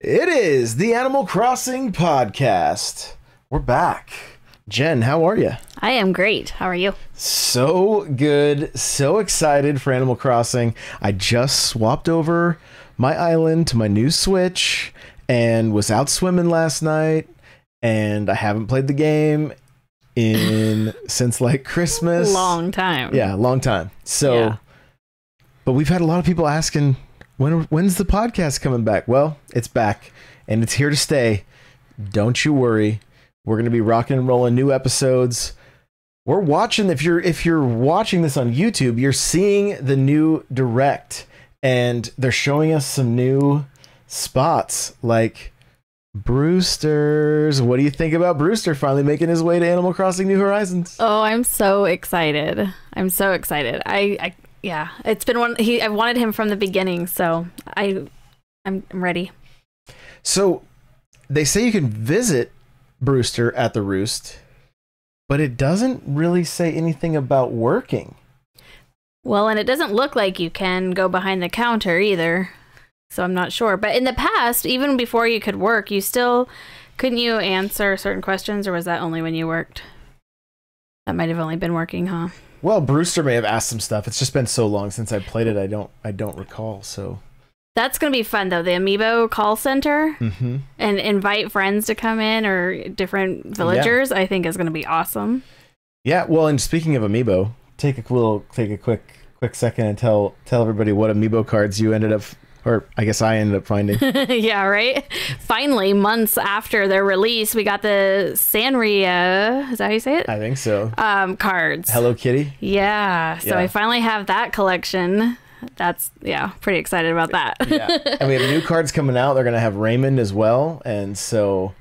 It is the Animal Crossing podcast. We're back. Jen, how are you? I am great. How are you? So good. So excited for Animal Crossing. I just swapped over my island to my new Switch and was out swimming last night. And I haven't played the game since like Christmas. Long time. Yeah, long time. So, Yeah. But we've had a lot of people asking, when's the podcast coming back? Well, it's back and it's here to stay. Don't you worry. We're going to be rocking and rolling new episodes. We're watching, if you're watching this on YouTube, you're seeing the new direct and they're showing us some new spots like Brewster's. What do you think about Brewster finally making his way to Animal Crossing New Horizons? Oh, I'm so excited. I'm so excited. Yeah, it's been I've wanted him from the beginning, so I'm ready. So they say you can visit Brewster at the Roost, but it doesn't really say anything about working. Well, and it doesn't look like you can go behind the counter either, so I'm not sure. But in the past, even before you could work, couldn't you answer certain questions, or was that only when you worked? That might have only been working, huh? Well, Brewster may have asked some stuff. It's just been so long since I played it. I don't recall. So that's going to be fun, though. The Amiibo call center and invite friends to come in or different villagers, I think is going to be awesome. Yeah. Well, and speaking of Amiibo, take a quick second and tell everybody what Amiibo cards you ended up, or I guess I ended up finding. Yeah, right? Finally, months after their release, we got the Sanria, is that how you say it? I think so. Cards. Hello Kitty? Yeah. So I finally have that collection. That's, pretty excited about that. Yeah. And we have new cards coming out. They're going to have Raymond as well. And so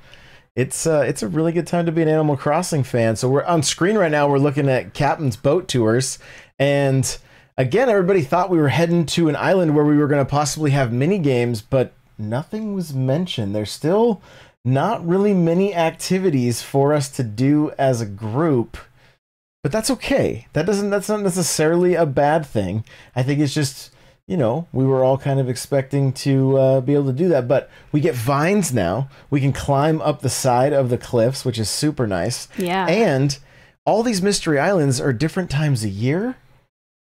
it's a really good time to be an Animal Crossing fan. So we're on screen right now. We're looking at Captain's Boat Tours. And again, everybody thought we were heading to an island where we were going to possibly have mini games, but nothing was mentioned. There's still not really many activities for us to do as a group. But that's okay. That's not necessarily a bad thing. I think it's just, we were all kind of expecting to be able to do that. But we get vines now. We can climb up the side of the cliffs, which is super nice. Yeah. And all these mystery islands are different times a year,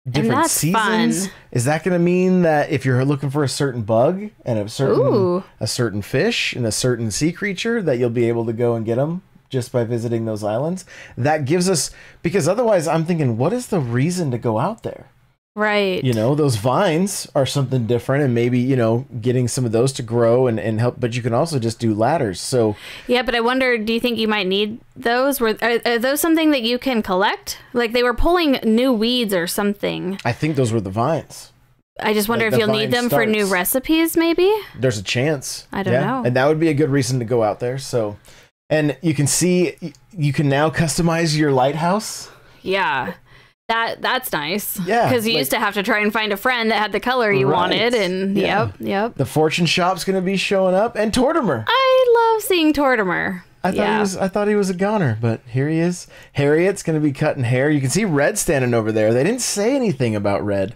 different seasons. Fun. Is that going to mean that if you're looking for a certain bug and a certain fish and a certain sea creature, that you'll be able to go and get them just by visiting those islands? That gives us, because otherwise I'm thinking, what is the reason to go out there? Right. Those vines are something different, and maybe, getting some of those to grow and help, but you can also just do ladders. So yeah, but I wonder, do you think you might need those? Are those something that you can collect? Like they were pulling new weeds or something. I think those were the vines. I just wonder if you'll need them for new recipes, maybe? There's a chance. I don't know. And that would be a good reason to go out there. So, and you can see, you can now customize your lighthouse. Yeah. That's nice. Yeah. Because you used to have to try and find a friend that had the color you wanted. And yep. The fortune shop's going to be showing up, and Tortimer. I love seeing Tortimer. I thought he was a goner, but here he is. Harriet's going to be cutting hair. You can see Red standing over there. They didn't say anything about Red,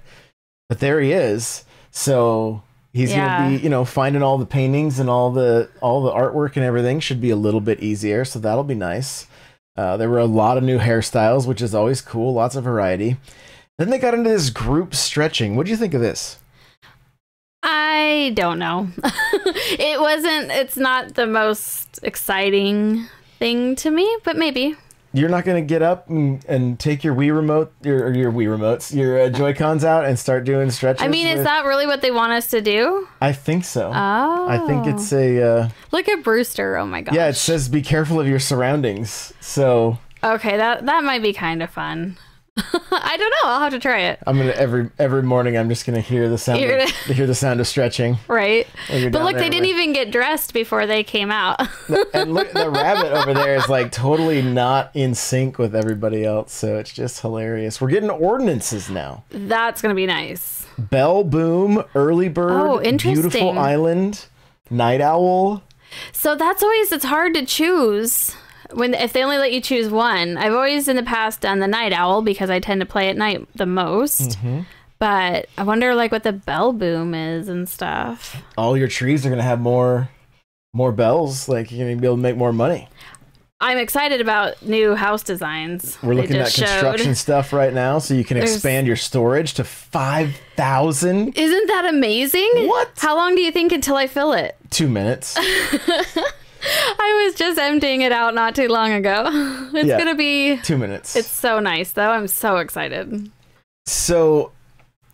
but there he is. So he's going to be, finding all the paintings and all the artwork and everything should be a little bit easier. So that'll be nice. There were a lot of new hairstyles, which is always cool. Lots of variety. Then they got into this group stretching. What do you think of this? I don't know. It's not the most exciting thing to me, but maybe. You're not going to get up and take your Wii remote, your Wii remotes, your Joy-Cons out and start doing stretches? I mean, is that really what they want us to do? I think so. Oh. I think it's a... Look at Brewster. Oh my gosh. Yeah, it says be careful of your surroundings. So... Okay, that might be kind of fun. I don't know. I'll have to try it. I'm gonna every morning. I'm just gonna hear the sound. Hear the sound of stretching. Right. But look, they didn't even get dressed before they came out. And look, the rabbit over there is like totally not in sync with everybody else. So it's just hilarious. We're getting ordinances now. That's gonna be nice. Bell Boom, Early Bird, oh, interesting. Beautiful Island, Night Owl. So it's hard to choose. If they only let you choose one. I've always in the past done the Night Owl because I tend to play at night the most. But I wonder what the Bell Boom is and stuff. All your trees are going to have more more bells, like you're gonna be able to make more money. I'm excited about new house designs. We're looking at construction stuff right now, so you can expand your storage to 5,000. Isn't that amazing? What? How long do you think until I fill it? 2 minutes. I was just emptying it out not too long ago. It's gonna be 2 minutes. It's so nice, though. I'm so excited. So,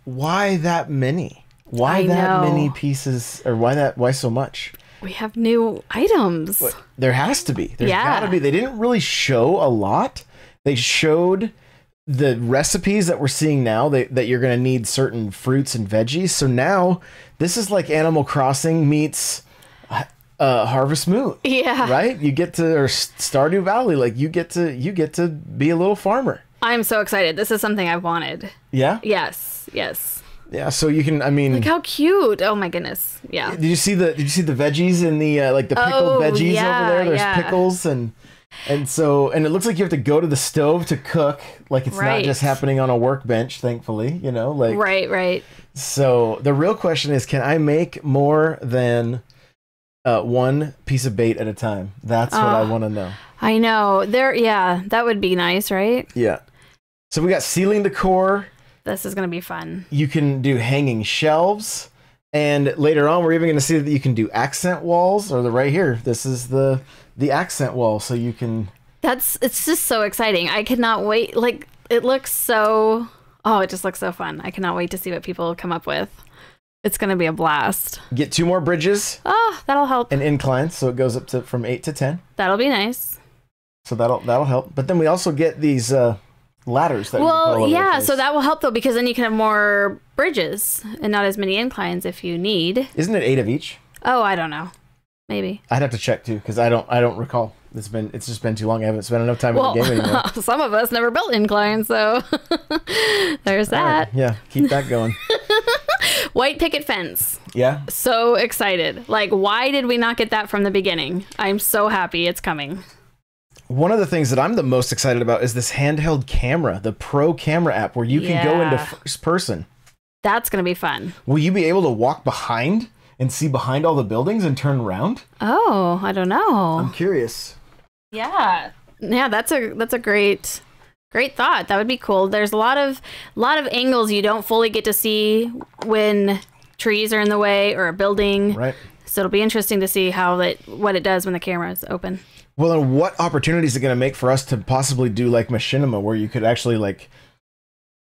why that many? Why that many pieces, or why so much? We have new items. There has to be. There's gotta be. They didn't really show a lot. They showed the recipes that we're seeing now, that you're going to need certain fruits and veggies. So now this is like Animal Crossing meets Harvest Moon. Yeah. Right? You get to, or Stardew Valley, like you get to be a little farmer. I'm so excited. This is something I've wanted. Yeah? Yes. Yeah, so you can, I mean, look how cute. Oh my goodness. Yeah. Did you see the veggies in the like the pickled veggies over there? There's pickles and it looks like you have to go to the stove to cook. Like it's not just happening on a workbench, thankfully, you know, like Right. So the real question is, can I make more than one piece of bait at a time? That's what I want to know. I know. That would be nice, right? Yeah. So we got ceiling decor. This is going to be fun. You can do hanging shelves. And later on, we're even going to see that you can do accent walls, or right here. This is the accent wall. So you can... It's just so exciting. I cannot wait. Like, it looks so... Oh, it just looks so fun. I cannot wait to see what people come up with. It's going to be a blast. Get 2 more bridges. Oh, that'll help. And inclines. So it goes up to from 8 to 10. That'll be nice. So that'll help. But then we also get these... ladders that so that will help though, because then you can have more bridges and not as many inclines if you need. Isn't it 8 of each? Oh, I don't know, maybe I'd have to check too, because I don't recall. It's just been too long. I haven't spent enough time in the game anymore. Some of us never built inclines, so there's that. Right. Yeah, keep that going. White picket fence. Yeah, so excited. Like, why did we not get that from the beginning? I'm so happy it's coming. One of the things that I'm the most excited about is this handheld camera, the Pro Camera app, where you can go into first person. That's going to be fun. Will you be able to walk behind and see behind all the buildings and turn around? Oh, I don't know. I'm curious. Yeah, that's a great thought. That would be cool. There's a lot of angles you don't fully get to see when trees are in the way or a building. Right. So it'll be interesting to see what it does when the camera is open. Well, and what opportunities is it going to make for us to possibly do like Machinima, where you could actually like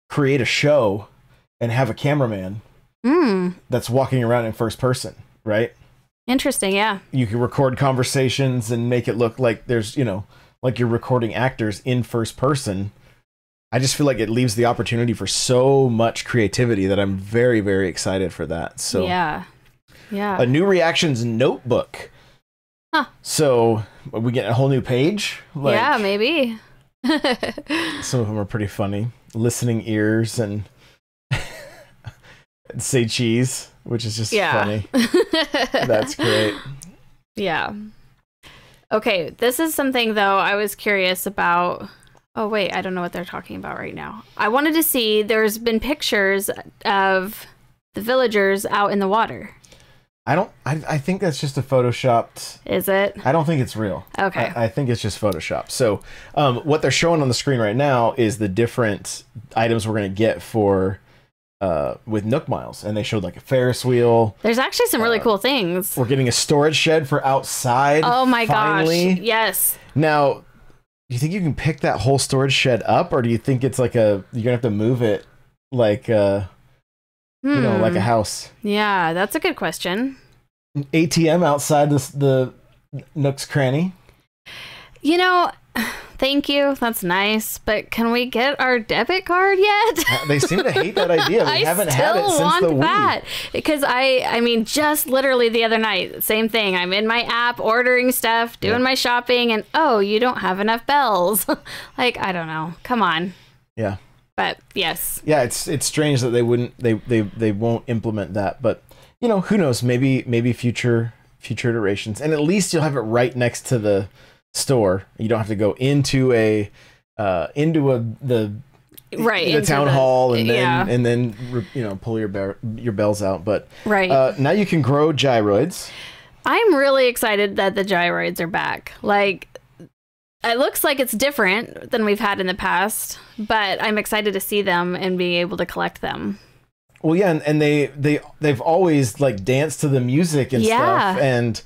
create a show and have a cameraman that's walking around in first person, right? Interesting, yeah. You can record conversations and make it look like there's, like you're recording actors in first person. I just feel like it leaves the opportunity for so much creativity that I'm very, very excited for that. So yeah. A new reactions notebook. Huh. So we get a whole new page? Like, yeah, maybe. Some of them are pretty funny. Listening ears and say cheese, which is just funny. That's great. Yeah. Okay, this is something, though, I was curious about. Oh, wait, I don't know what they're talking about right now. I wanted to see, there's been pictures of the villagers out in the water. I think that's just a photoshopped. Is it? I don't think it's real. Okay. I think it's just photoshopped. So what they're showing on the screen right now is the different items we're going to get for with Nook Miles. And they showed like a Ferris wheel. There's actually some really cool things. We're getting a storage shed for outside. Oh my finally. Gosh. Yes. Now, do you think you can pick that whole storage shed up, or do you think it's like you're going to have to move it like like a house? Yeah, that's a good question. An ATM outside the Nook's cranny. Thank you. That's nice. But can we get our debit card yet? They seem to hate that idea. We haven't had it since the Wii. That because I mean, just literally the other night, same thing. I'm in my app ordering stuff, doing my shopping, and you don't have enough bells. Like, I don't know. Come on. Yeah. But yes. Yeah, it's strange that they won't implement that, but who knows? Maybe future iterations, and at least you'll have it right next to the store. You don't have to go into the town hall and then pull your bells out. But now you can grow gyroids. I'm really excited that the gyroids are back. Like, it looks like it's different than we've had in the past, but I'm excited to see them and be able to collect them. Well, yeah, and they've always like danced to the music and stuff, and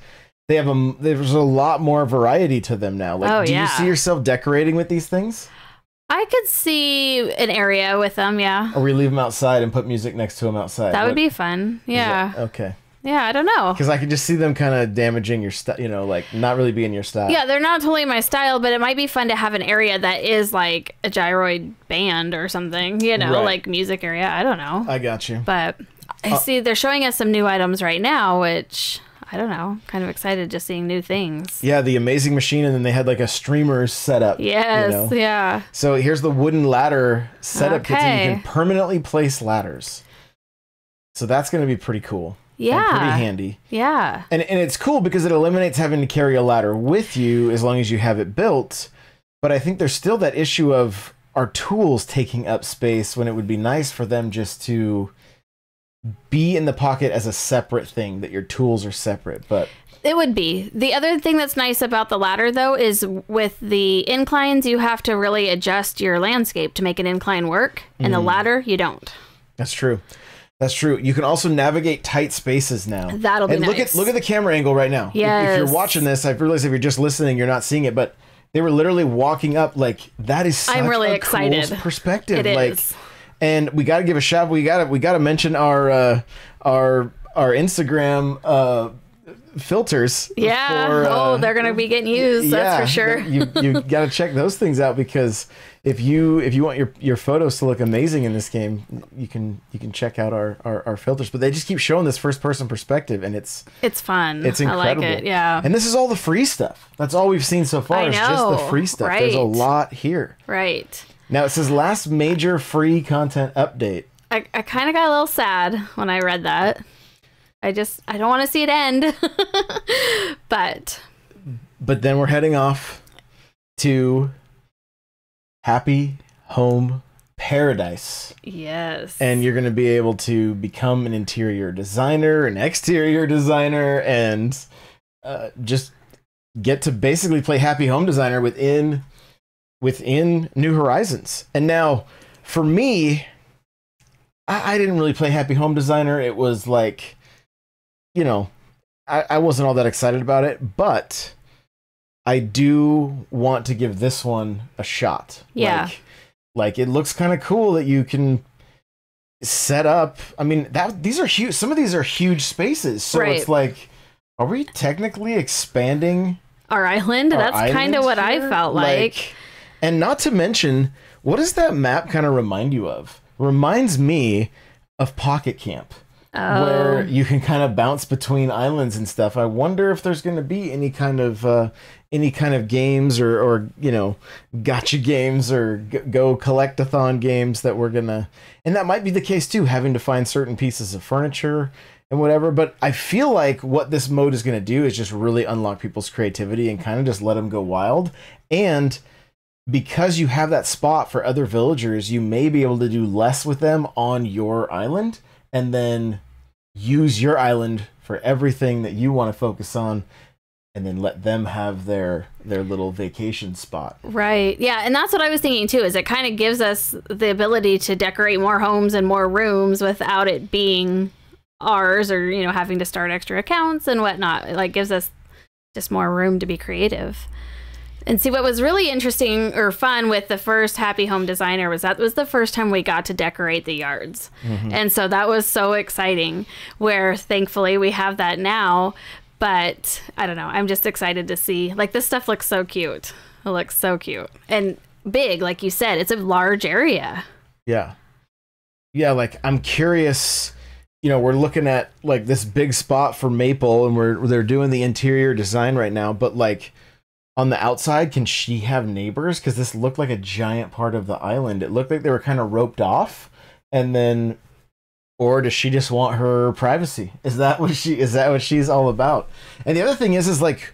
there's a lot more variety to them now. Like, do you see yourself decorating with these things? I could see an area with them, yeah. Or we leave them outside and put music next to them outside. That would be fun, yeah. Okay. Yeah, I don't know. Because I could just see them kind of damaging your style, you know, like not really being your style. Yeah, they're not totally my style, but it might be fun to have an area that is like a gyroid band or something, you know, like music area. I don't know. I got you. But I see they're showing us some new items right now, which I don't know. Kind of excited just seeing new things. Yeah, the Amazing Machine, and then they had like a streamer setup. Yes, you know? yeah. So here's the wooden ladder setup kit, so you can permanently place ladders. So that's going to be pretty cool. Yeah. And pretty handy. Yeah. And it's cool because it eliminates having to carry a ladder with you as long as you have it built. But I think there's still that issue of our tools taking up space when it would be nice for them just to be in the pocket as a separate thing, that your tools are separate. But it would be. The other thing that's nice about the ladder, though, is with the inclines, you have to really adjust your landscape to make an incline work. And the ladder, you don't. That's true. That's true. You can also navigate tight spaces now. That'll be nice. Look at the camera angle right now. Yes. If you're watching this, I've realized if you're just listening, you're not seeing it, but they were literally walking up. Like, that is such I'm really a excited. Cool perspective. It like, is. And we got to give a shout. We got to mention our Instagram filters. Yeah. They're gonna be getting used. That's for sure. you got to check those things out, because if you want your photos to look amazing in this game, you can check out our filters. But they just keep showing this first person perspective, and it's fun. It's incredible. I like it. Yeah. And this is all the free stuff. That's all we've seen so far. Is just the free stuff. Right. There's a lot here. Right. Now it says last major free content update. I kind of got a little sad when I read that. I don't want to see it end. But then we're heading off to Happy Home Paradise. Yes. And you're going to be able to become an interior designer, an exterior designer, and just get to basically play Happy Home Designer within New Horizons. And now, for me, I didn't really play Happy Home Designer. It was like, you know, I wasn't all that excited about it, but I do want to give this one a shot. Yeah. Like it looks kind of cool that you can set up. I mean, these are huge. Some of these are huge spaces. So it's like, are we technically expanding our island? That's kind of what I felt like. And not to mention, what does that map kind of remind you of? Reminds me of Pocket Camp. Where you can kind of bounce between islands and stuff. I wonder if there's going to be any kind of games or you know, gotcha games or go collectathon games that we're gonna, and that might be the case too, having to find certain pieces of furniture and whatever. But I feel like what this mode is going to do is just really unlock people's creativity and kind of just let them go wild. And because you have that spot for other villagers, you may be able to do less with them on your island, and then use your island for everything that you want to focus on, and then let them have their little vacation spot. Right. Yeah, and that's what I was thinking too, is it kind of gives us the ability to decorate more homes and more rooms without it being ours, or, you know, having to start extra accounts and whatnot. It like gives us just more room to be creative. And see, what was really interesting or fun with the first Happy Home Designer was that was the first time we got to decorate the yards. And so that was so exciting, where thankfully we have that now. But I don't know, I'm just excited to see, like, this stuff looks so cute. It looks so cute and big. Like you said, it's a large area. Yeah. Like, I'm curious, you know, we're looking at like this big spot for Maple, and they're doing the interior design right now, but like, on the outside, can she have neighbors? Because this looked like a giant part of the island. It looked like they were kind of roped off, and then, or does she just want her privacy? Is that what she's all about? And the other thing is like,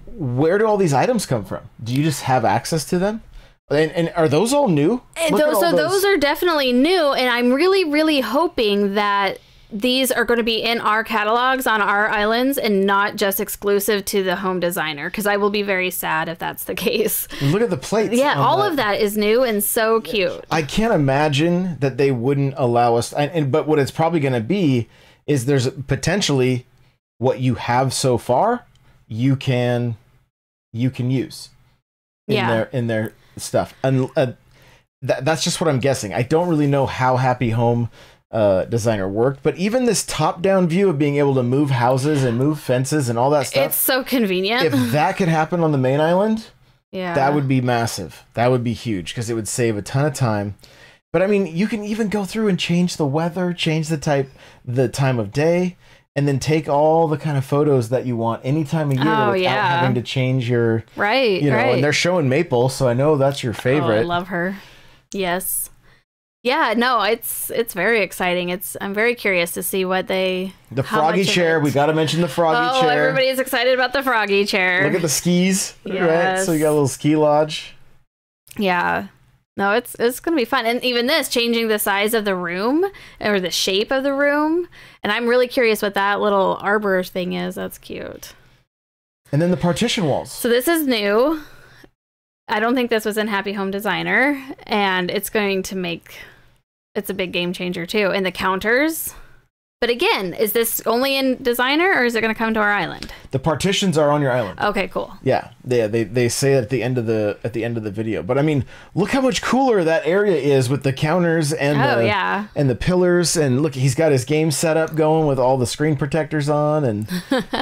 where do all these items come from? Do you just have access to them? And are those all new? Those are definitely new, and I'm really, really hoping that these are going to be in our catalogs on our islands and not just exclusive to the home designer, because I will be very sad if that's the case. Look at the plates. Yeah, all of that is new and so cute. I can't imagine that they wouldn't allow us. But what it's probably going to be is there's potentially what you have so far you can use in their stuff. And that's just what I'm guessing. I don't really know how Happy Home designer worked, but even this top-down view of being able to move houses and move fences and all that stuff, it's so convenient. If that could happen on the main island, yeah, that would be massive. That would be huge, because it would save a ton of time. But I mean, you can even go through and change the weather, change the time of day, and then take all the kind of photos that you want any time of year without having to change your right. And they're showing Maple, so I know that's your favorite. Oh, I love her. Yes. Yeah, no, it's very exciting. I'm very curious to see what the froggy chair. We got to mention the froggy chair. Oh, everybody's excited about the froggy chair. Look at the skis, yes. Right? So you got a little ski lodge. Yeah. No, it's going to be fun. And even this, changing the size of the room or the shape of the room. And I'm really curious what that little arbor thing is. That's cute. And then the partition walls. So this is new. I don't think this was in Happy Home Designer, and it's a big game changer too. And the counters, but again, is this only in Designer, or is it going to come to our island? The partitions are on your island. Okay, cool. Yeah, they say it at the end of the video. But I mean, look how much cooler that area is with the counters and and the pillars. And look, he's got his game setup going with all the screen protectors on, and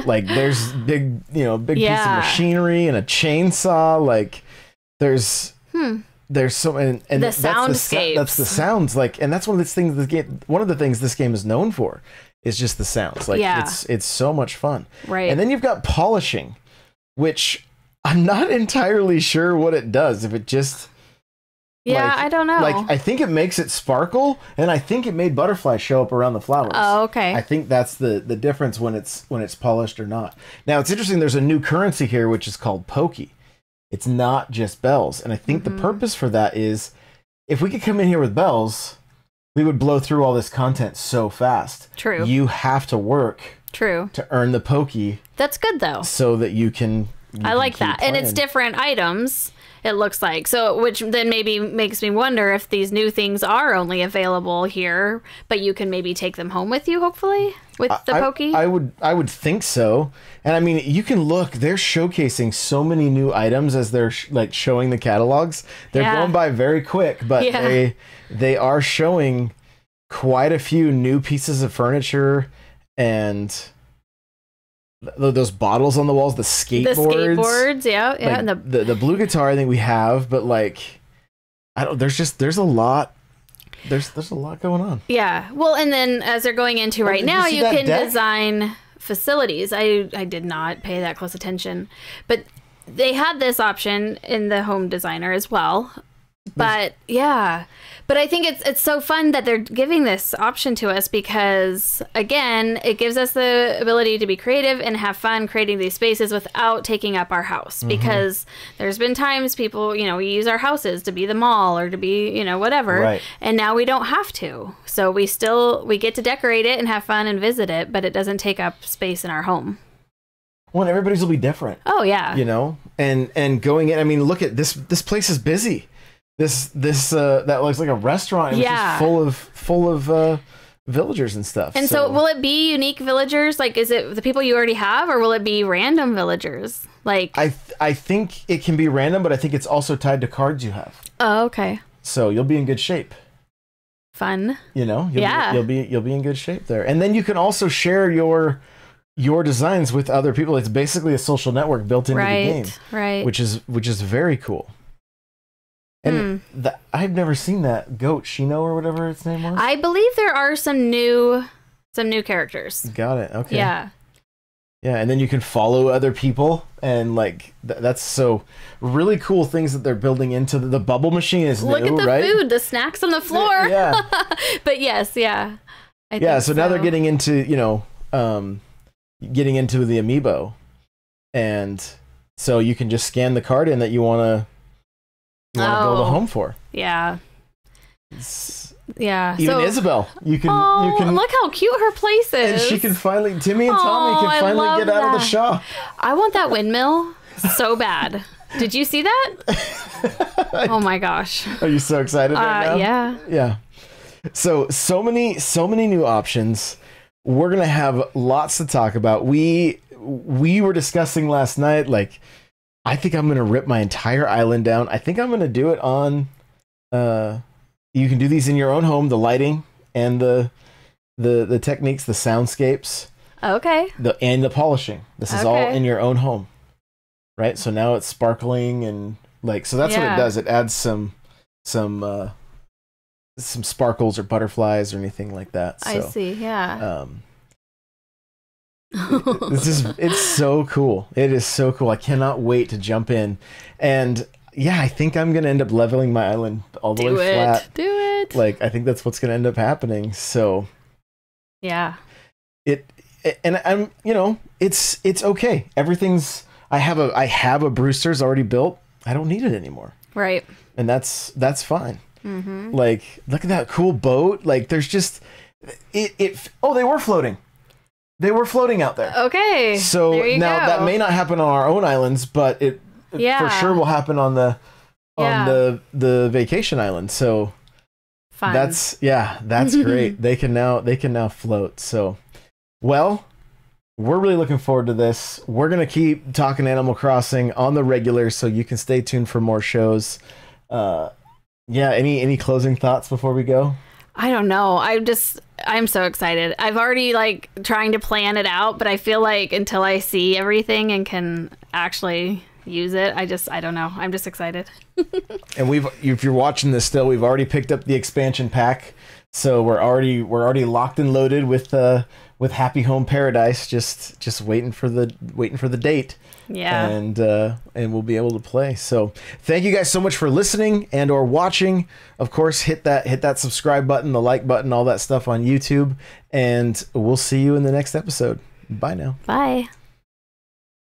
like there's big piece of machinery and a chainsaw. Like there's so and the soundscapes. That's the sounds, like, and that's one of the things this game is known for is just the sounds. Like it's so much fun. Right. And then you've got polishing, which I'm not entirely sure what it does. If it just I don't know. Like, I think it makes it sparkle, and I think it made butterflies show up around the flowers. Oh, okay. I think that's the difference when it's polished or not. Now it's interesting. There's a new currency here which is called Pokey. It's not just bells. And I think the purpose for that is if we could come in here with bells, we would blow through all this content so fast. True. You have to work to earn the Pokey. That's good, though. So that you can I like that. Playing. And it's different items, it looks like. So, which then maybe makes me wonder if these new things are only available here, but you can maybe take them home with you, hopefully, with the Pokey? I would think so. And I mean, you can look, they're showcasing so many new items as they're showing the catalogs. They're going by very quick, but they are showing quite a few new pieces of furniture and those bottles on the walls, the skateboards. Yeah. Like, and the blue guitar I think we have, but like there's a lot going on. Yeah. Well, and then as they're going into right now, you can design facilities. I did not pay that close attention, but they had this option in the home designer as well. But but I think it's so fun that they're giving this option to us, because again, it gives us the ability to be creative and have fun creating these spaces without taking up our house. Because there's been times people, we use our houses to be the mall or to be, whatever. Right. And now we don't have to. So we get to decorate it and have fun and visit it, but it doesn't take up space in our home. Well, and everybody's will be different. Oh yeah. And going in, I mean, look at this place is busy. This that looks like a restaurant. It's just full of villagers and stuff. And so will it be unique villagers? Like, is it the people you already have, or will it be random villagers? Like, I think it can be random, but I think it's also tied to cards you have. Oh, okay. So you'll be in good shape. Fun. You'll be in good shape there. And then you can also share your designs with other people. It's basically a social network built into the game. Right. Which is very cool. And I've never seen that goat, Shino or whatever its name was. I believe there are some new characters. Got it. Okay. Yeah. Yeah, and then you can follow other people, and like that's so really cool things that they're building into the bubble machine is Look new, at the right? food, the snacks on the floor. Yeah. But yes, yeah. I think so now they're getting into the amiibo, and so you can just scan the card in that you want to build a home for. Yeah. Yeah. Even Isabel, you can look how cute her place is. And she can finally, Timmy and Tommy can finally get out of the shop. I want that windmill so bad. Did you see that? Oh my gosh. Are you so excited right now? Yeah. Yeah. So many new options. We're going to have lots to talk about. We were discussing last night, like, I think I'm going to rip my entire island down. I think I'm going to do it on, you can do these in your own home, the lighting and the techniques, the soundscapes. Okay. And the polishing. This is all in your own home. Right? So now it's sparkling and like, so that's what it does. It adds some sparkles or butterflies or anything like that. So, I see. Yeah. It's so cool. It is so cool. I cannot wait to jump in. And yeah, I think I'm going to end up leveling my island all the way flat. Do it. Like, I think that's what's going to end up happening. So yeah. And I'm, it's okay. Everything's, I have a Brewster's already built. I don't need it anymore. Right. And that's fine. Mm-hmm. Like, look at that cool boat. Like, there's just oh, they were floating. They were floating out there. Okay. So now that may not happen on our own islands, but it for sure will happen on the vacation island. So fun. That's great. They can now float. So, well, we're really looking forward to this. We're going to keep talking Animal Crossing on the regular, so you can stay tuned for more shows. Any closing thoughts before we go? I don't know. I'm so excited. I've already trying to plan it out, but I feel like until I see everything and can actually use it, I don't know. I'm just excited. And if you're watching this still, we've already picked up the expansion pack. So we're already locked and loaded with Happy Home Paradise, just waiting for the date. Yeah. And we'll be able to play. So thank you guys so much for listening and or watching. Of course, hit that subscribe button, the like button, all that stuff on YouTube, and we'll see you in the next episode. Bye now. Bye.